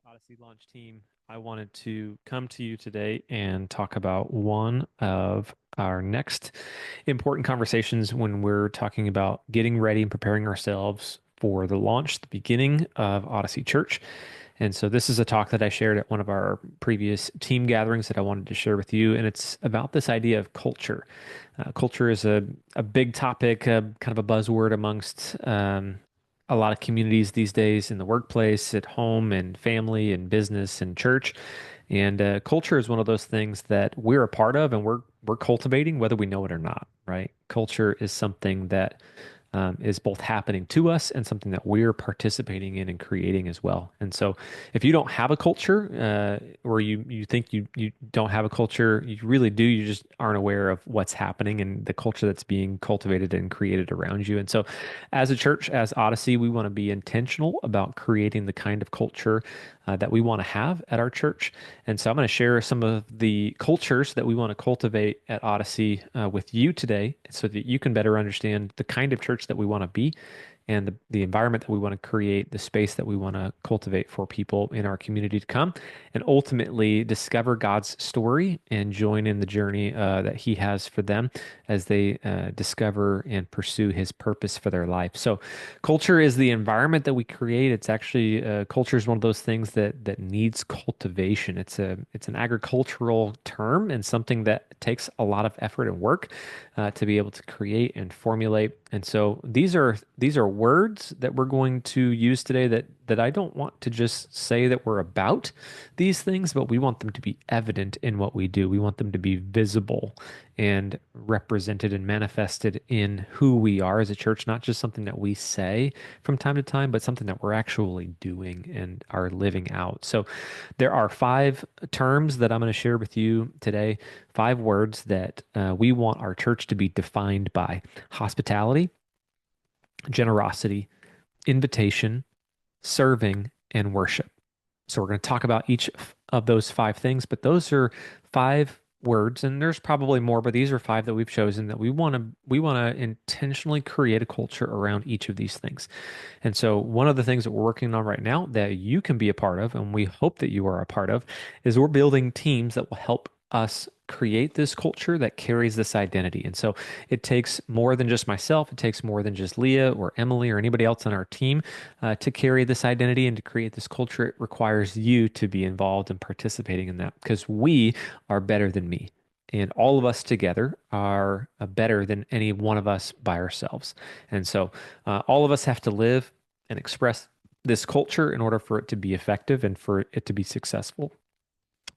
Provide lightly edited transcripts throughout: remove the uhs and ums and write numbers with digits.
Odyssey launch team. I wanted to come to you today and talk about one of our next important conversations when we're talking about getting ready and preparing ourselves for the launch, the beginning of Odyssey Church. And so this is a talk that I shared at one of our previous team gatherings that I wanted to share with you. And it's about this idea of culture. Culture is a big topic, kind of a buzzword amongst a lot of communities these days in the workplace, at home, and family, and business, and church. And culture is one of those things that we're a part of, and we're cultivating whether we know it or not, right? Culture is something that is both happening to us and something that we're participating in and creating as well. And so, if you don't have a culture, or you think you don't have a culture, you really do. You just aren't aware of what's happening and the culture that's being cultivated and created around you. And so, as a church, as Odyssey, we want to be intentional about creating the kind of culture that we want to have at our church. And so I'm going to share some of the cultures that we want to cultivate at Odyssey with you today so that you can better understand the kind of church that we want to be and the environment that we want to create, the space that we want to cultivate for people in our community to come, and ultimately discover God's story and join in the journey that He has for them as they discover and pursue His purpose for their life. So, culture is the environment that we create. It's actually culture is one of those things that needs cultivation. It's an agricultural term and something that takes a lot of effort and work to be able to create and formulate. And so these are words that we're going to use today that I don't want to just say that we're about these things, but we want them to be evident in what we do. We want them to be visible and represented and manifested in who we are as a church, not just something that we say from time to time, but something that we're actually doing and are living out. So there are five terms that I'm going to share with you today, five words that we want our church to be defined by: hospitality, generosity, invitation, serving, and worship. So we're going to talk about each of those five things, but those are five words, and there's probably more, but these are five that we've chosen that we want to intentionally create a culture around each of these things. And so one of the things that we're working on right now that you can be a part of, and we hope that you are a part of, is we're building teams that will help us create this culture that carries this identity. And so it takes more than just myself. It takes more than just Leah or Emily or anybody else on our team to carry this identity and to create this culture. It requires you to be involved and participating in that because we are better than me. And all of us together are better than any one of us by ourselves. And so all of us have to live and express this culture in order for it to be effective and for it to be successful.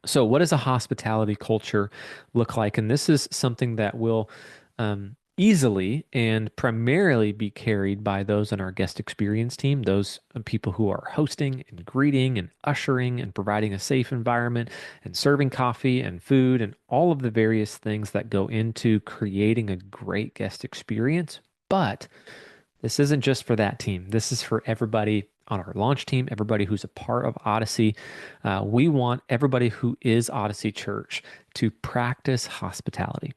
So, what does a hospitality culture look like? And this is something that will easily and primarily be carried by those on our guest experience team, those people who are hosting and greeting and ushering and providing a safe environment and serving coffee and food and all of the various things that go into creating a great guest experience. But this isn't just for that team. This is for everybody on our launch team, everybody who's a part of Odyssey. We want everybody who is Odyssey Church to practice hospitality.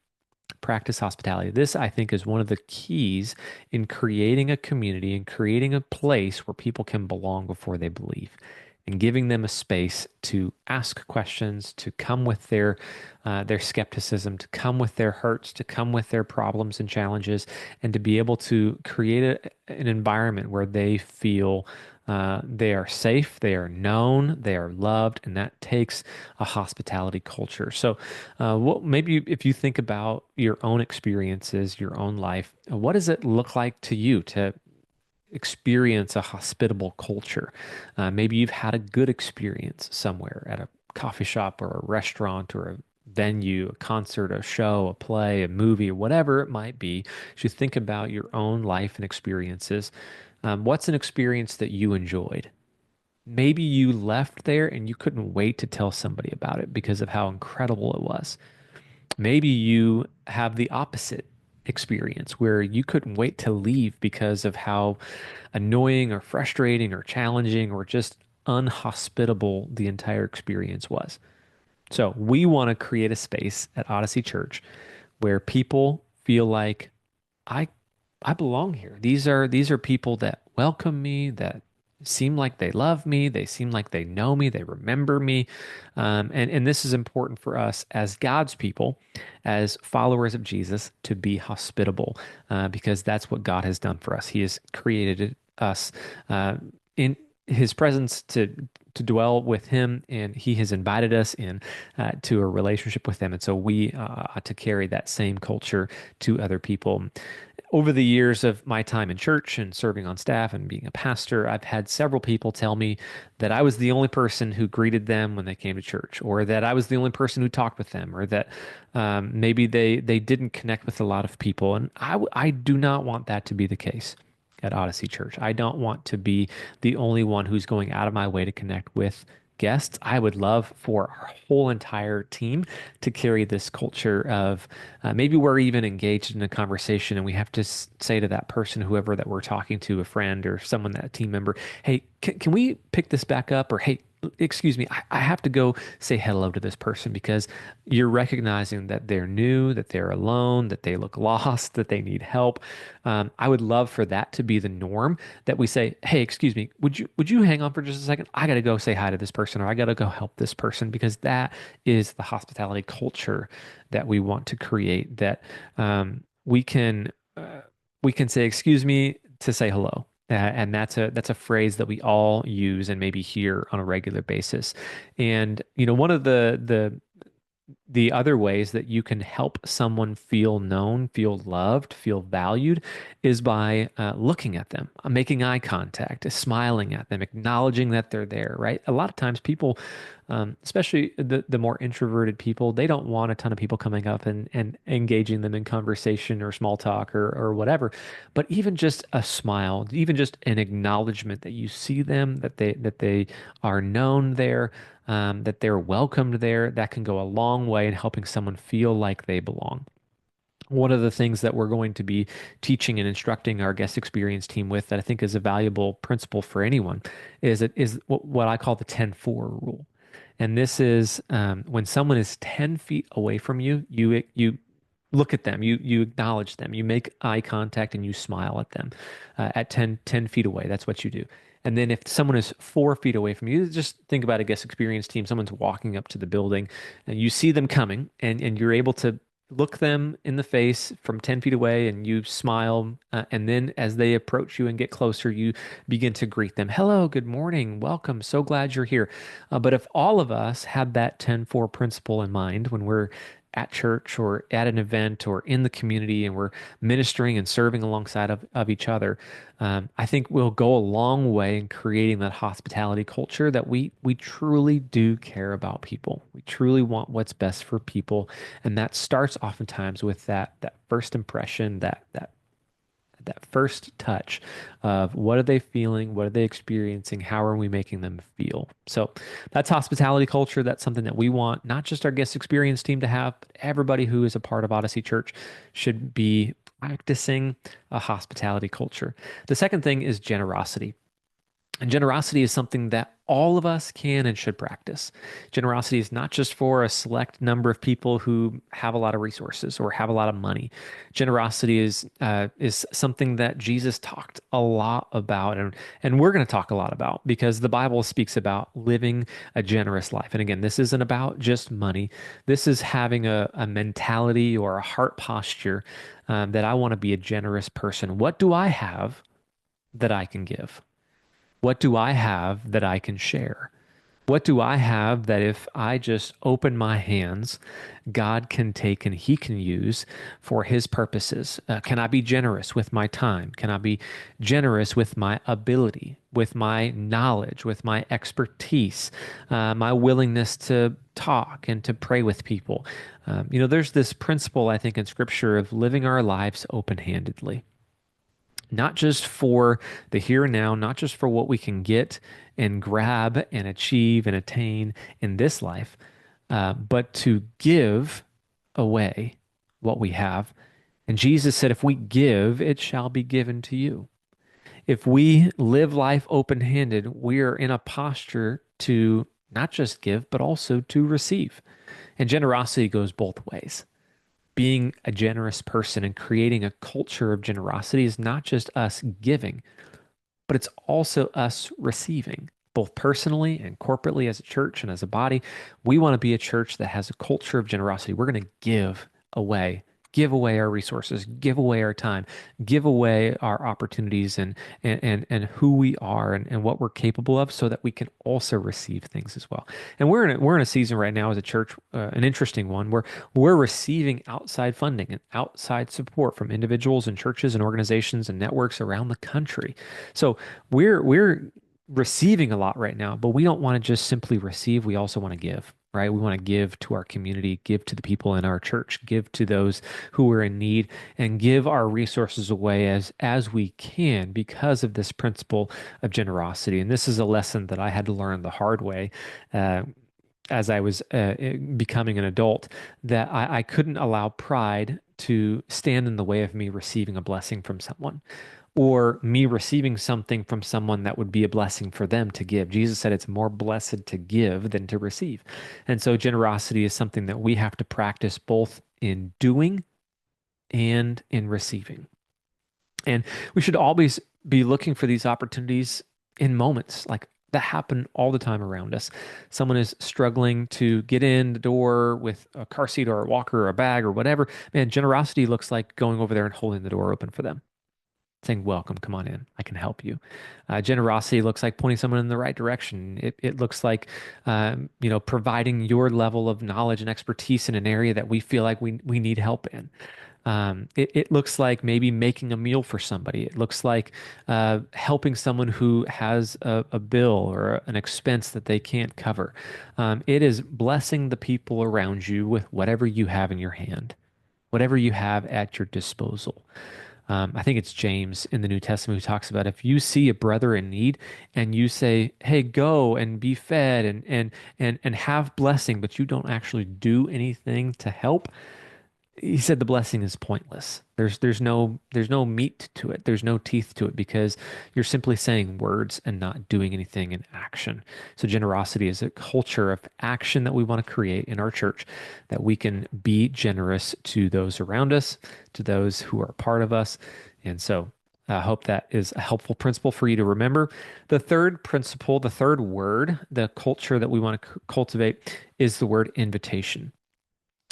Practice hospitality. This, I think, is one of the keys in creating a community and creating a place where people can belong before they believe, and giving them a space to ask questions, to come with their skepticism, to come with their hurts, to come with their problems and challenges, and to be able to create an environment where they feel they are safe, they are known, they are loved, and that takes a hospitality culture. So, maybe if you think about your own experiences, your own life, what does it look like to you to experience a hospitable culture? Maybe you've had a good experience somewhere at a coffee shop or a restaurant or a venue, a concert, a show, a play, a movie, whatever it might be. As you think about your own life and experiences, what's an experience that you enjoyed? Maybe you left there and you couldn't wait to tell somebody about it because of how incredible it was. Maybe you have the opposite experience where you couldn't wait to leave because of how annoying or frustrating or challenging or just unhospitable the entire experience was. So we want to create a space at Odyssey Church where people feel like I I belong here. These are people that welcome me, that seem like they love me. They seem like they know me. They remember me. And this is important for us as God's people, as followers of Jesus, to be hospitable, because that's what God has done for us. He has created us in His presence to dwell with Him, and He has invited us in to a relationship with Him. And so we ought to carry that same culture to other people. Over the years of my time in church and serving on staff and being a pastor, I've had several people tell me that I was the only person who greeted them when they came to church, or that I was the only person who talked with them, or that maybe they didn't connect with a lot of people. And I do not want that to be the case at Odyssey Church. I don't want to be the only one who's going out of my way to connect with guests. I would love for our whole entire team to carry this culture of maybe we're even engaged in a conversation and we have to say to that person, whoever that we're talking to, a friend or someone, that team member, hey, can we pick this back up? Or hey, excuse me, I have to go say hello to this person, because you're recognizing that they're new, that they're alone, that they look lost, that they need help. I would love for that to be the norm, that we say, hey, excuse me, would you hang on for just a second? I got to go say hi to this person, or I got to go help this person, because that is the hospitality culture that we want to create. That we can say excuse me to say hello. And that's a phrase that we all use and maybe hear on a regular basis. And one of the other ways that you can help someone feel known, feel loved, feel valued is by looking at them, making eye contact, smiling at them, acknowledging that they're there, right? A lot of times people, especially the more introverted people, they don't want a ton of people coming up and engaging them in conversation or small talk or whatever. But even just a smile, even just an acknowledgement that you see them, that they are known there, that they're welcomed there, that can go a long way in helping someone feel like they belong. One of the things that we're going to be teaching and instructing our guest experience team with, that I think is a valuable principle for anyone, is what I call the 10-4 rule. And this is when someone is 10 feet away from you, you look at them, you acknowledge them, you make eye contact, and you smile at them at 10 feet away. That's what you do. And then if someone is 4 feet away from you, just think about a guest experience team. Someone's walking up to the building, and you see them coming, and you're able to look them in the face from 10 feet away, and you smile. And then as they approach you and get closer, you begin to greet them. Hello, good morning, welcome, so glad you're here. But if all of us had that 10-4 principle in mind when we're at church or at an event or in the community, and we're ministering and serving alongside of each other, I think we'll go a long way in creating that hospitality culture, that we truly do care about people. We truly want what's best for people. And that starts oftentimes with that first impression, that first touch of what are they feeling, what are they experiencing, how are we making them feel. So that's hospitality culture. That's something that we want not just our guest experience team to have, but everybody who is a part of Odyssey Church should be practicing a hospitality culture. The second thing is generosity. And generosity is something that all of us can and should practice. Generosity is not just for a select number of people who have a lot of resources or have a lot of money. Generosity is something that Jesus talked a lot about, and we're going to talk a lot about, because the Bible speaks about living a generous life. And again, this isn't about just money. This is having a mentality or a heart posture that I want to be a generous person. What do I have that I can give? What do I have that I can share? What do I have that if I just open my hands, God can take and He can use for His purposes? Can I be generous with my time? Can I be generous with my ability, with my knowledge, with my expertise, my willingness to talk and to pray with people? There's this principle, I think, in Scripture of living our lives open-handedly, not just for the here and now, not just for what we can get and grab and achieve and attain in this life, but to give away what we have. And Jesus said, if we give, it shall be given to you. If we live life open handed, we are in a posture to not just give, but also to receive. And generosity goes both ways. Being a generous person and creating a culture of generosity is not just us giving, but it's also us receiving, both personally and corporately as a church and as a body. We want to be a church that has a culture of generosity. We're going to away, give away our resources, give away our time, give away our opportunities and who we are and what we're capable of so that we can also receive things as well. And we're in a season right now as a church, an interesting one where we're receiving outside funding and outside support from individuals and churches and organizations and networks around the country. So we're receiving a lot right now, but we don't want to just simply receive. We also want to give, right? We want to give to our community, give to the people in our church, give to those who are in need, and give our resources away as we can because of this principle of generosity. And this is a lesson that I had to learn the hard way. As I was becoming an adult, that I couldn't allow pride to stand in the way of me receiving a blessing from someone or me receiving something from someone that would be a blessing for them to give. Jesus said it's more blessed to give than to receive. And so generosity is something that we have to practice both in doing and in receiving. And we should always be looking for these opportunities in moments like that happen all the time around us. Someone is struggling to get in the door with a car seat or a walker or a bag or whatever. Man, generosity looks like going over there and holding the door open for them, saying, "Welcome, come on in. I can help you." Generosity looks like pointing someone in the right direction. It looks like, providing your level of knowledge and expertise in an area that we feel like we need help in. It looks like maybe making a meal for somebody. It looks like helping someone who has a bill or an expense that they can't cover. It is blessing the people around you with whatever you have in your hand, whatever you have at your disposal. I think it's James in the New Testament who talks about if you see a brother in need and you say, "Hey, go and be fed and have blessing," but you don't actually do anything to help, he said the blessing is pointless. There's no meat to it. There's no teeth to it because you're simply saying words and not doing anything in action. So generosity is a culture of action that we want to create in our church, that we can be generous to those around us, to those who are part of us. And so I hope that is a helpful principle for you to remember. The third principle, the third word, the culture that we want to cultivate is the word invitation.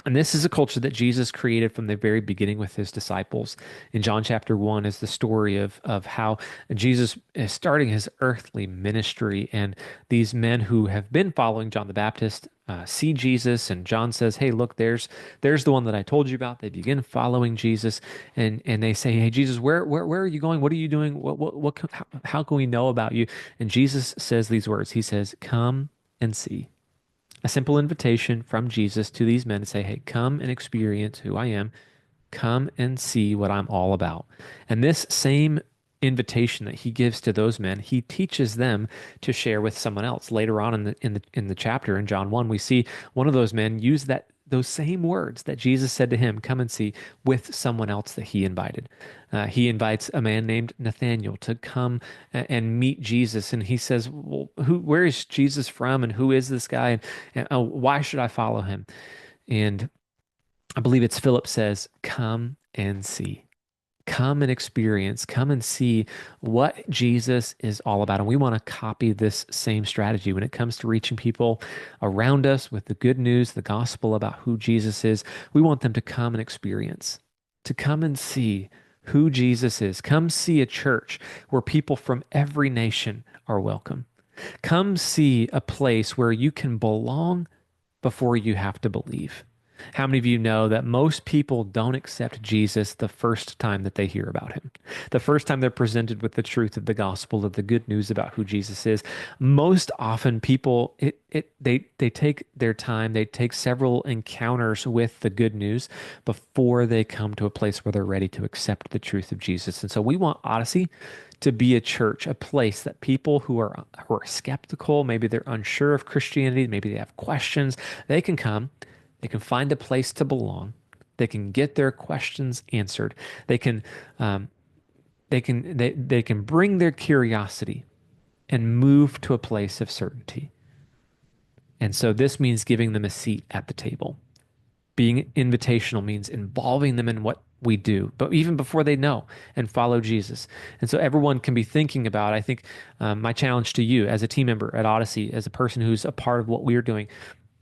And this is a culture that Jesus created from the very beginning with his disciples. In John chapter 1 is the story of how Jesus is starting his earthly ministry. And these men who have been following John the Baptist see Jesus. And John says, "Hey, look, there's the one that I told you about." They begin following Jesus. And they say, "Hey, Jesus, where are you going? What are you doing? How can we know about you?" And Jesus says these words. He says, "Come and see." A simple invitation from Jesus to these men to say, "Hey, come and experience who I am. Come and see what I'm all about." And this same invitation that he gives to those men, he teaches them to share with someone else. Later on in the chapter in John 1, we see one of those men use those same words that Jesus said to him, "Come and see," with someone else that he invited. He invites a man named Nathaniel to come and meet Jesus, and he says, "Well, where is Jesus from, and who is this guy, and why should I follow him?" And I believe it's Philip says, "Come and see." Come and experience, come and see what Jesus is all about. And we want to copy this same strategy when it comes to reaching people around us with the good news, the gospel about who Jesus is. We want them to come and experience, to come and see who Jesus is. Come see a church where people from every nation are welcome. Come see a place where you can belong before you have to believe. How many of you know that most people don't accept Jesus the first time that they hear about him? The first time they're presented with the truth of the gospel, of the good news about who Jesus is. Most often people they take their time, they take several encounters with the good news before they come to a place where they're ready to accept the truth of Jesus. And so we want Odyssey to be a church, a place that people who are skeptical, maybe they're unsure of Christianity, maybe they have questions, they can come. They can find a place to belong. They can get their questions answered. They can they can bring their curiosity and move to a place of certainty. And so this means giving them a seat at the table. Being invitational means involving them in what we do, but even before they know and follow Jesus. And so everyone can be thinking about, I think, my challenge to you as a team member at Odyssey, as a person who's a part of what we are doing,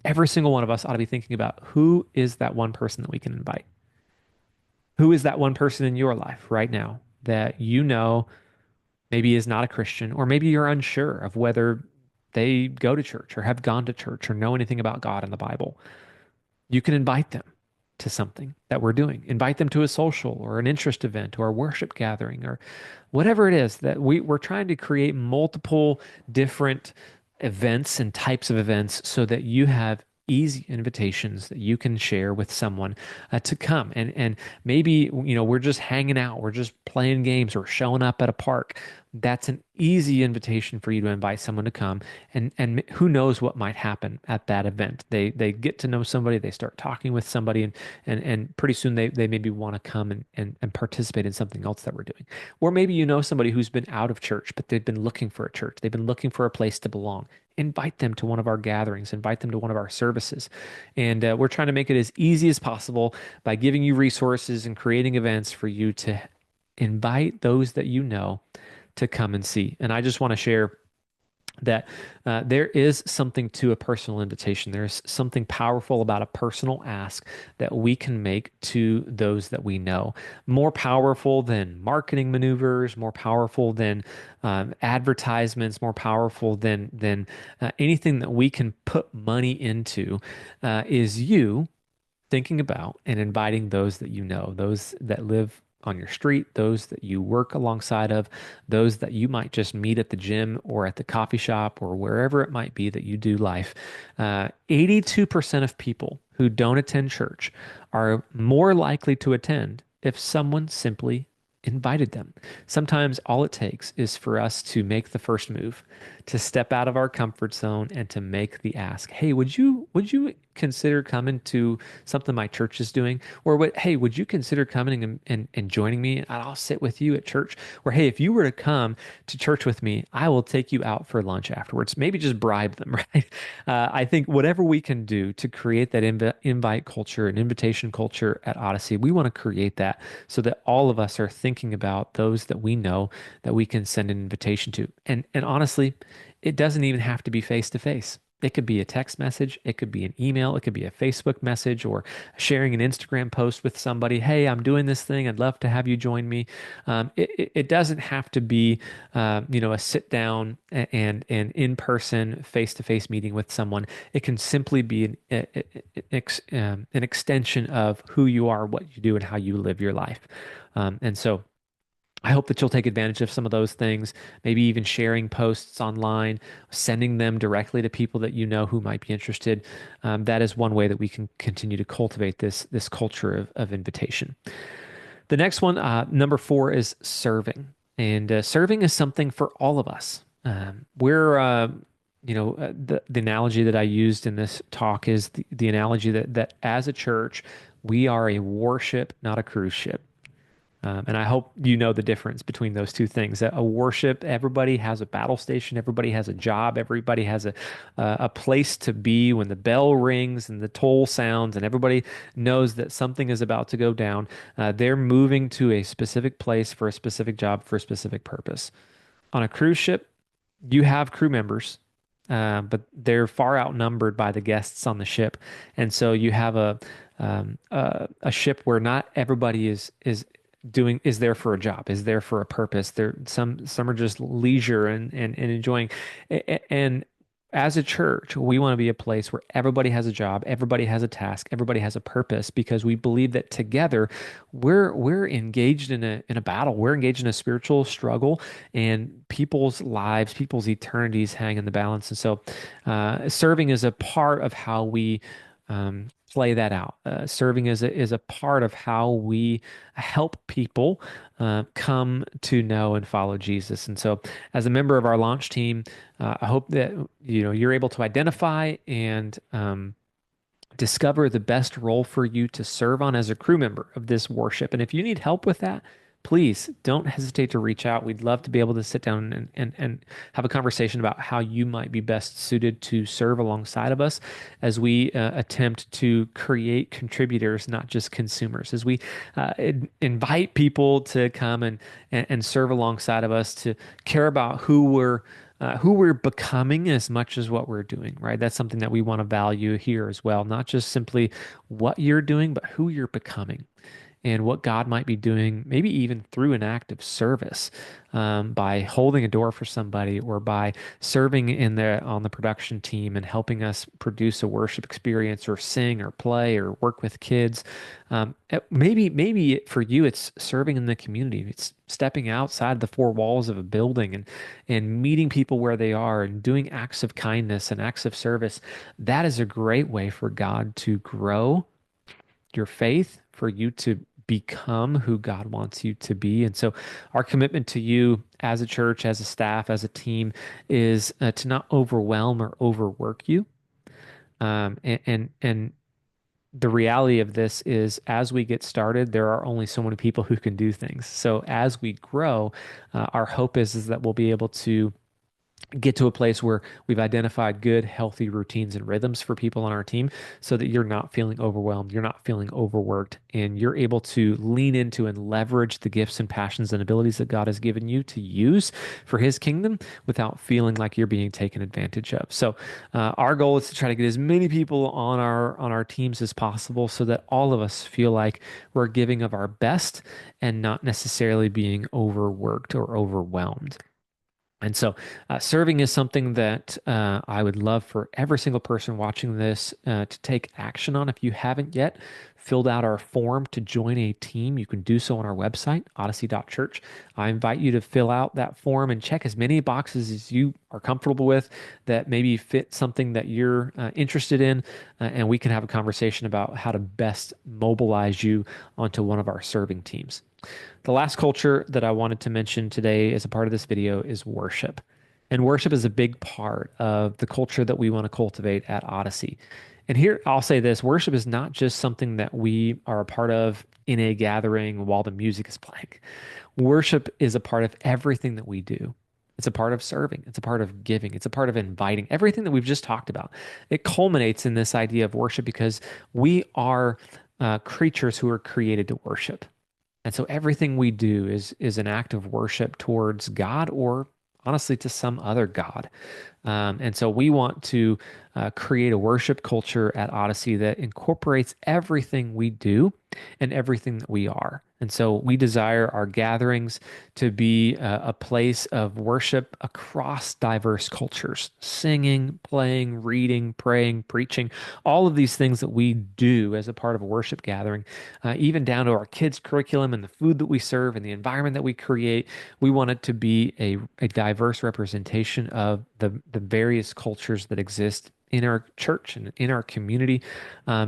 every single one of us ought to be thinking about who is that one person that we can invite? Who is that one person in your life right now that you know maybe is not a Christian, or maybe you're unsure of whether they go to church or have gone to church or know anything about God and the Bible? You can invite them to something that we're doing. Invite them to a social or an interest event or a worship gathering or whatever it is that we're trying to create multiple different events and types of events so that you have easy invitations that you can share with someone to come. And maybe, we're just hanging out, we're just playing games or showing up at a park. That's an easy invitation for you to invite someone to come, and who knows what might happen at that event. They get to know somebody, they start talking with somebody, and pretty soon they maybe want to come and participate in something else that we're doing. Or maybe you know somebody who's been out of church, but they've been looking for a church. They've been looking for a place to belong. Invite them to one of our gatherings, invite them to one of our services. And we're trying to make it as easy as possible by giving you resources and creating events for you to invite those that you know to come and see. And I just want to share that there is something to a personal invitation. There's something powerful about a personal ask that we can make to those that we know. More powerful than marketing maneuvers, more powerful than advertisements, more powerful than anything that we can put money into, is you thinking about and inviting those that you know, those that live on your street, those that you work alongside of, those that you might just meet at the gym or at the coffee shop or wherever it might be that you do life. 82% of people who don't attend church are more likely to attend if someone simply invited them. Sometimes all it takes is for us to make the first move, to step out of our comfort zone and to make the ask. Hey, would you consider coming to something my church is doing? Or hey, would you consider coming and joining me? And I'll sit with you at church. Or hey, if you were to come to church with me, I will take you out for lunch afterwards. Maybe just bribe them, right? I think whatever we can do to create that invite culture and invitation culture at Odyssey, we want to create that so that all of us are thinking about those that we know that we can send an invitation to. And honestly, it doesn't even have to be face to face. It could be a text message, it could be an email, it could be a Facebook message, or sharing an Instagram post with somebody. Hey, I'm doing this thing. I'd love to have you join me. It doesn't have to be, a sit down and in person, face to face meeting with someone. It can simply be an extension of who you are, what you do, and how you live your life. And so, I hope that you'll take advantage of some of those things, maybe even sharing posts online, sending them directly to people that you know who might be interested. That is one way that we can continue to cultivate this culture of invitation. The next one, number four, is serving. And serving is something for all of us. The analogy that I used in this talk is the analogy that as a church, we are a warship, not a cruise ship. And I hope you know the difference between those two things. A warship, everybody has a battle station, everybody has a job, everybody has a place to be when the bell rings and the toll sounds, and everybody knows that something is about to go down. They're moving to a specific place for a specific job for a specific purpose. On a cruise ship, you have crew members, but they're far outnumbered by the guests on the ship, and so you have a ship where not everybody is there for a job, is there for a purpose. There some are just leisure and enjoying. And as a church, we want to be a place where everybody has a job, everybody has a task, everybody has a purpose, because we believe that together we're engaged in a battle. We're engaged in a spiritual struggle, and people's lives, people's eternities hang in the balance. And so serving is a part of how we play that out. Serving is a part of how we help people come to know and follow Jesus. And so, as a member of our launch team, I hope that you're able to identify and discover the best role for you to serve on as a crew member of this worship. And if you need help with that, please don't hesitate to reach out. We'd love to be able to sit down and have a conversation about how you might be best suited to serve alongside of us as we attempt to create contributors, not just consumers, as we invite people to come and serve alongside of us, to care about who we're becoming as much as what we're doing, right? That's something that we want to value here as well, not just simply what you're doing, but who you're becoming and what God might be doing, maybe even through an act of service, by holding a door for somebody or by serving in the on the production team and helping us produce a worship experience or sing or play or work with kids. Maybe for you, it's serving in the community. It's stepping outside the four walls of a building and meeting people where they are and doing acts of kindness and acts of service. That is a great way for God to grow your faith, for you to become who God wants you to be. And so, our commitment to you as a church, as a staff, as a team is to not overwhelm or overwork you. And the reality of this is, as we get started, there are only so many people who can do things. So, as we grow, our hope is that we'll be able to get to a place where we've identified good, healthy routines and rhythms for people on our team so that you're not feeling overwhelmed, you're not feeling overworked, and you're able to lean into and leverage the gifts and passions and abilities that God has given you to use for his kingdom without feeling like you're being taken advantage of. So our goal is to try to get as many people on our teams as possible so that all of us feel like we're giving of our best and not necessarily being overworked or overwhelmed. And so, serving is something that I would love for every single person watching this to take action on. If you haven't yet filled out our form to join a team, you can do so on our website, odyssey.church. I invite you to fill out that form and check as many boxes as you are comfortable with that maybe fit something that you're interested in, and we can have a conversation about how to best mobilize you onto one of our serving teams. The last culture that I wanted to mention today as a part of this video is worship. And worship is a big part of the culture that we want to cultivate at Odyssey. And here I'll say this, worship is not just something that we are a part of in a gathering while the music is playing. Worship is a part of everything that we do. It's a part of serving. It's a part of giving. It's a part of inviting. Everything that we've just talked about. It culminates in this idea of worship because we are creatures who are created to worship. And so everything we do is an act of worship towards God or honestly to some other God. And so we want to create a worship culture at Odyssey that incorporates everything we do and everything that we are. And so we desire our gatherings to be a place of worship across diverse cultures, singing, playing, reading, praying, preaching, all of these things that we do as a part of a worship gathering, even down to our kids' curriculum and the food that we serve and the environment that we create. We want it to be a diverse representation of the various cultures that exist in our church and in our community,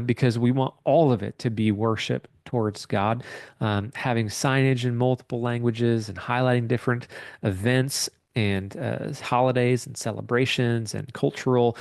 because we want all of it to be worship towards God, having signage in multiple languages and highlighting different events and holidays and celebrations and cultural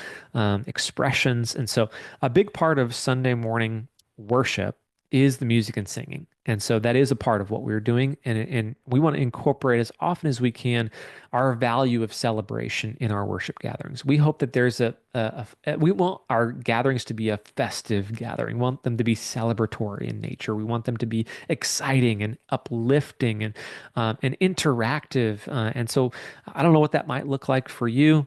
expressions. And so a big part of Sunday morning worship is the music and singing. And so that is a part of what we're doing. And we want to incorporate as often as we can our value of celebration in our worship gatherings. We hope that there's we want our gatherings to be a festive gathering. We want them to be celebratory in nature. We want them to be exciting and uplifting and interactive. And so I don't know what that might look like for you.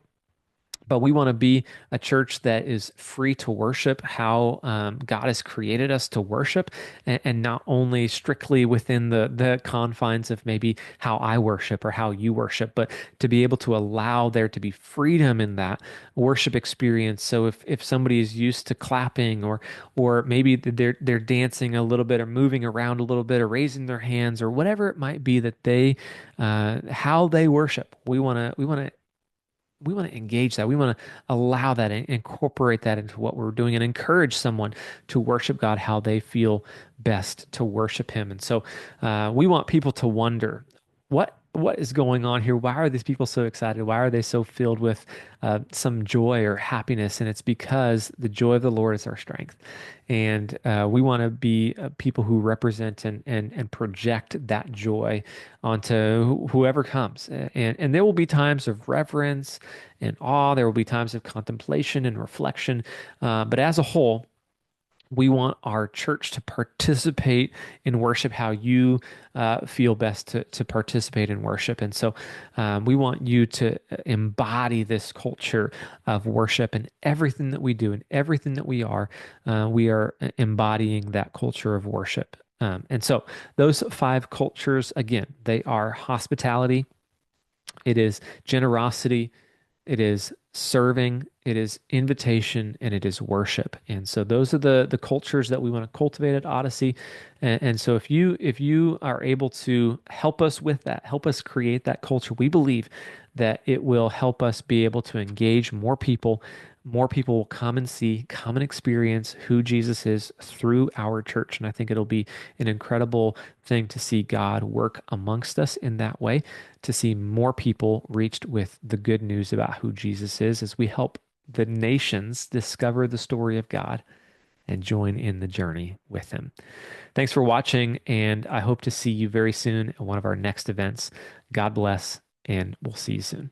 But we want to be a church that is free to worship how God has created us to worship, and not only strictly within the confines of maybe how I worship or how you worship, but to be able to allow there to be freedom in that worship experience. So if somebody is used to clapping or maybe they're dancing a little bit or moving around a little bit or raising their hands or whatever it might be that they how they worship, we want to engage that. We want to allow that and incorporate that into what we're doing and encourage someone to worship God how they feel best to worship Him. And so we want people to wonder, what is going on here? Why are these people so excited? Why are they so filled with some joy or happiness? And it's because the joy of the Lord is our strength. And we want to be people who represent and project that joy onto whoever comes. And there will be times of reverence and awe. There will be times of contemplation and reflection. But as a whole, we want our church to participate in worship how you feel best to participate in worship. And so we want you to embody this culture of worship in everything that we do and everything that we are. We are embodying that culture of worship. And so those five cultures, again, they are hospitality, it is generosity, it is serving, it is invitation, and it is worship. And so those are the cultures that we want to cultivate at Odyssey. And so if you are able to help us with that, help us create that culture, we believe that it will help us be able to engage more people. More people will come and see, come and experience who Jesus is through our church. And I think it'll be an incredible thing to see God work amongst us in that way, to see more people reached with the good news about who Jesus is as we help the nations discover the story of God and join in the journey with him. Thanks for watching, and I hope to see you very soon at one of our next events. God bless, and we'll see you soon.